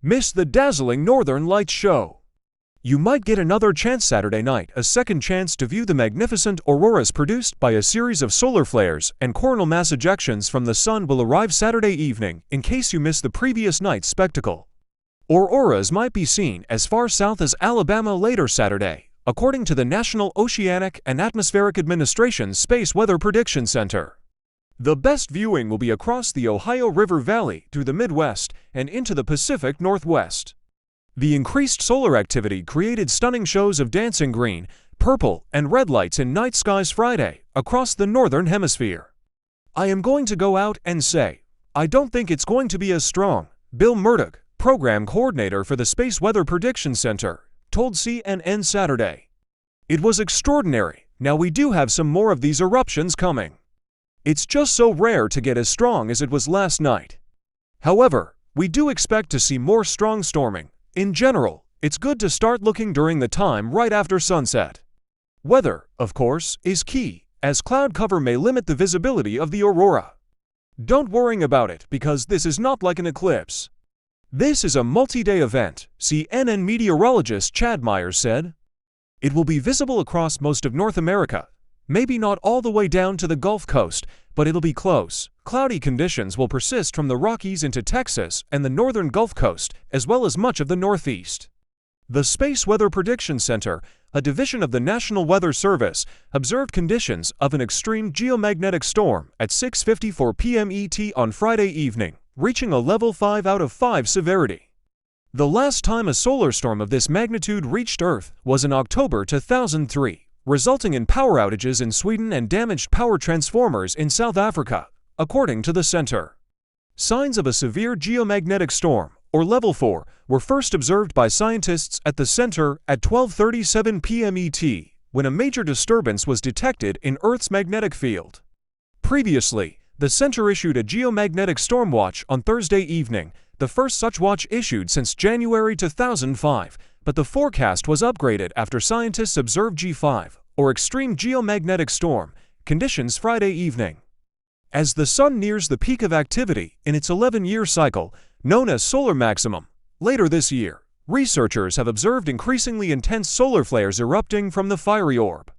Miss the dazzling Northern Lights show. You might get another chance Saturday night, a second chance to view the magnificent auroras produced by a series of solar flares, and coronal mass ejections from the sun will arrive Saturday evening in case you missed the previous night's spectacle. Auroras might be seen as far south as Alabama later Saturday, according to the National Oceanic and Atmospheric Administration's Space Weather Prediction Center. The best viewing will be across the Ohio River Valley through the Midwest and into the Pacific Northwest. The increased solar activity created stunning shows of dancing green, purple, and red lights in night skies Friday across the Northern Hemisphere. I am going to go out and say, I don't think it's going to be as strong, Bill Murtagh, program coordinator for the Space Weather Prediction Center, told CNN Saturday. It was extraordinary. Now we do have some more of these eruptions coming. It's just so rare to get as strong as it was last night. However, we do expect to see more strong storming. In general, it's good to start looking during the time right after sunset. Weather, of course, is key, as cloud cover may limit the visibility of the aurora. Don't worry about it because this is not like an eclipse. This is a multi-day event, CNN meteorologist Chad Myers said. It will be visible across most of North America. Maybe not all the way down to the Gulf Coast, but it'll be close. Cloudy conditions will persist from the Rockies into Texas and the northern Gulf Coast, as well as much of the Northeast. The Space Weather Prediction Center, a division of the National Weather Service, observed conditions of an extreme geomagnetic storm at 6:54 p.m. ET on Friday evening, reaching a level 5 out of 5 severity. The last time a solar storm of this magnitude reached Earth was in October 2003. Resulting in power outages in Sweden and damaged power transformers in South Africa, according to the center. Signs of a severe geomagnetic storm, or level 4, were first observed by scientists at the center at 12:37 p.m. ET, when a major disturbance was detected in Earth's magnetic field. Previously, the center issued a geomagnetic storm watch on Thursday evening, the first such watch issued since January 2005, but the forecast was upgraded after scientists observed G5, or extreme geomagnetic storm, conditions Friday evening. As the sun nears the peak of activity in its 11-year cycle, known as solar maximum, later this year, researchers have observed increasingly intense solar flares erupting from the fiery orb.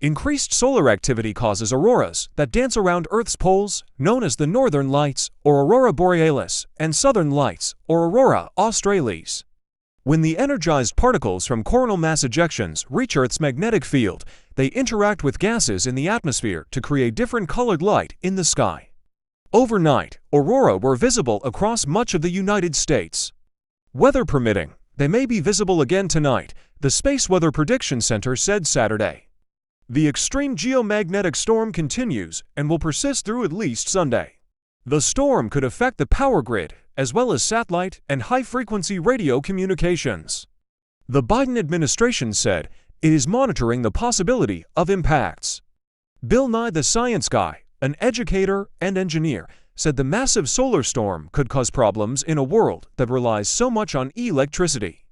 Increased solar activity causes auroras that dance around Earth's poles, known as the Northern Lights, or Aurora Borealis, and Southern Lights, or Aurora Australis. When the energized particles from coronal mass ejections reach Earth's magnetic field, they interact with gases in the atmosphere to create different colored light in the sky. Overnight, aurora were visible across much of the United States. Weather permitting, they may be visible again tonight, the Space Weather Prediction Center said Saturday. The extreme geomagnetic storm continues and will persist through at least Sunday. The storm could affect the power grid, as well as satellite and high-frequency radio communications. The Biden administration said it is monitoring the possibility of impacts. Bill Nye the Science Guy, an educator and engineer, said the massive solar storm could cause problems in a world that relies so much on electricity.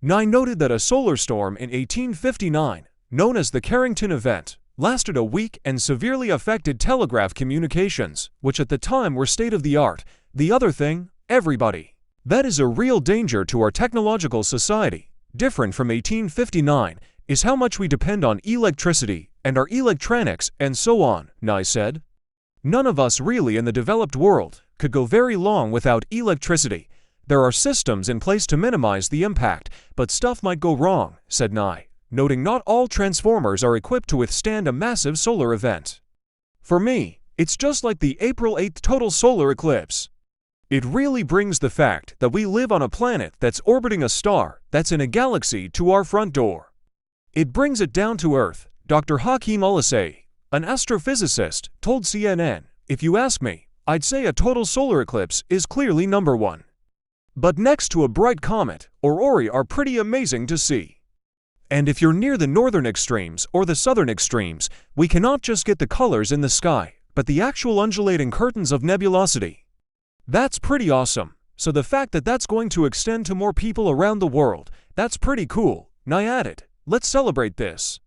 Nye noted that a solar storm in 1859, known as the Carrington Event, lasted a week and severely affected telegraph communications, which at the time were state-of-the-art. The other thing, everybody. That is a real danger to our technological society. Different from 1859 is how much we depend on electricity and our electronics and so on, Nye said. None of us really in the developed world could go very long without electricity. There are systems in place to minimize the impact, but stuff might go wrong, said Nye, noting not all transformers are equipped to withstand a massive solar event. For me, it's just like the April 8th total solar eclipse. It really brings the fact that we live on a planet that's orbiting a star that's in a galaxy to our front door. It brings it down to Earth, Dr. Hakeem Olasei, an astrophysicist, told CNN. If you ask me, I'd say a total solar eclipse is clearly number one. But next to a bright comet, aurorae are pretty amazing to see. And if you're near the northern extremes or the southern extremes, we cannot just get the colors in the sky, but the actual undulating curtains of nebulosity. That's pretty awesome. So the fact that that's going to extend to more people around the world, that's pretty cool. Nye added, let's celebrate this.